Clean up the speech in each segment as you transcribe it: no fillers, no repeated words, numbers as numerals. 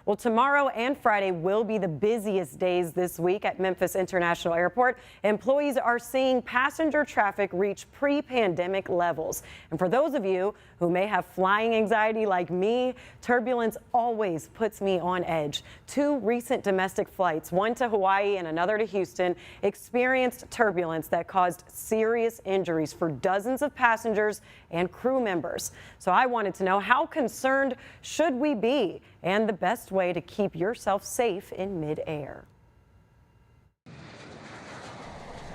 Well, tomorrow and Friday will be the busiest days this week at Memphis International Airport. Employees are seeing passenger traffic reach pre-pandemic levels. And for those of you who may have flying anxiety like me, turbulence always puts me on edge. Two recent domestic flights, one to Hawaii and another to Houston, experienced turbulence that caused serious injuries for dozens of passengers and crew members. So I wanted to know, how concerned should we be, and the best way to keep yourself safe in midair.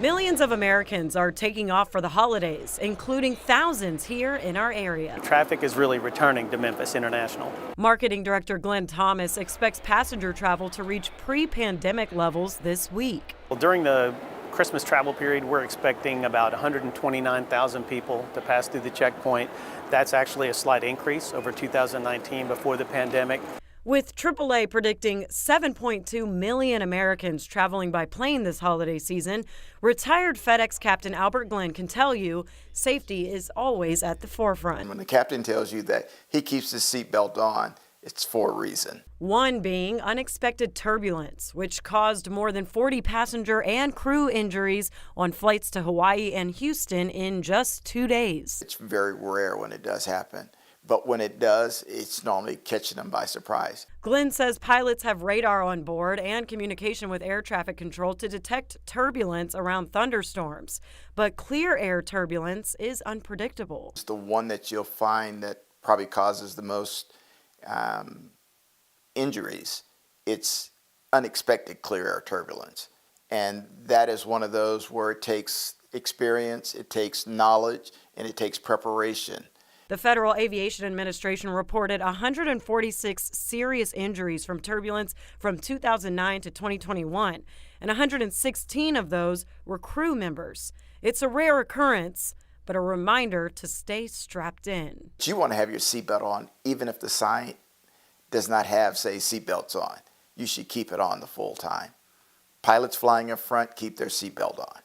Millions of Americans are taking off for the holidays, including thousands here in our area. Traffic is really returning to Memphis International. Marketing Director Glenn Thomas expects passenger travel to reach pre-pandemic levels this week. Well, during the Christmas travel period, we're expecting about 129,000 people to pass through the checkpoint. That's actually a slight increase over 2019 before the pandemic. With AAA predicting 7.2 million Americans traveling by plane this holiday season, retired FedEx Captain Albert Glenn can tell you safety is always at the forefront. When the captain tells you that he keeps his seatbelt on, it's for a reason. One being unexpected turbulence, which caused more than 40 passenger and crew injuries on flights to Hawaii and Houston in just 2 days. It's very rare when it does happen. But when it does, it's normally catching them by surprise. Glenn says pilots have radar on board and communication with air traffic control to detect turbulence around thunderstorms. But clear air turbulence is unpredictable. It's the one that you'll find that probably causes the most injuries. It's unexpected clear air turbulence. And that is one of those where it takes experience, it takes knowledge, and it takes preparation. The Federal Aviation Administration reported 146 serious injuries from turbulence from 2009 to 2021, and 116 of those were crew members. It's a rare occurrence, but a reminder to stay strapped in. You want to have your seatbelt on, even if the sign does not have, say, seatbelts on. You should keep it on the full time. Pilots flying in front, keep their seatbelt on.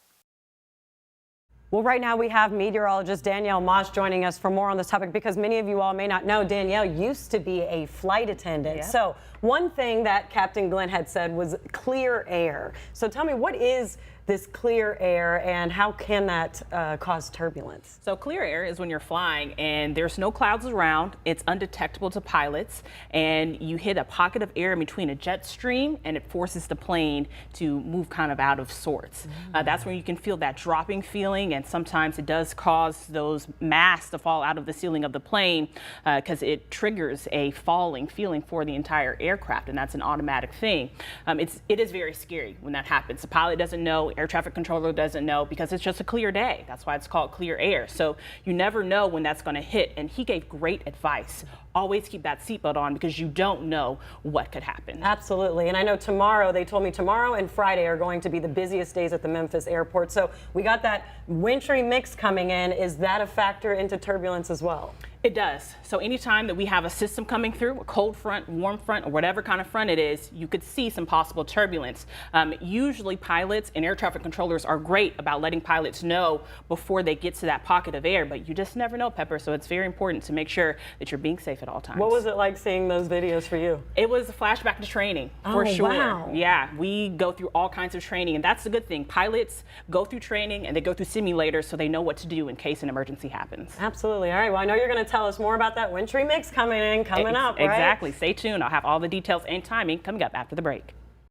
Well, right now we have meteorologist Danielle Mosh joining us for more on this topic, because many of you all may not know Danielle used to be a flight attendant. Yep. So one thing that Captain Glenn had said was clear air. So tell me, what is this clear air and how can that cause turbulence? So clear air is when you're flying and there's no clouds around, it's undetectable to pilots, and you hit a pocket of air in between a jet stream and it forces the plane to move kind of out of sorts. That's when you can feel that dropping feeling, and sometimes it does cause those masks to fall out of the ceiling of the plane because it triggers a falling feeling for the entire aircraft, and that's an automatic thing. It is very scary when that happens. The pilot doesn't know, air traffic controller doesn't know, because it's just a clear day. That's why it's called clear air. So you never know when that's going to hit, and he gave great advice. Always keep that seatbelt on, because you don't know what could happen. Absolutely. And I know tomorrow, they told me tomorrow and Friday are going to be the busiest days at the Memphis airport. So we got that wintry mix coming in. Is that a factor into turbulence as well? It does. So anytime that we have a system coming through, a cold front, warm front, or whatever kind of front it is, you could see some possible turbulence. Usually pilots and air traffic controllers are great about letting pilots know before they get to that pocket of air, but you just never know, Pepper. So it's very important to make sure that you're being safe at all times. What was it like seeing those videos for you? It was a flashback to training, for sure. Wow. Yeah, we go through all kinds of training, and that's the good thing. Pilots go through training and they go through simulators so they know what to do in case an emergency happens. Absolutely. All right. Well, I know you're going to tell us more about that wintry mix coming up, right? Exactly. Stay tuned. I'll have all the details and timing coming up after the break.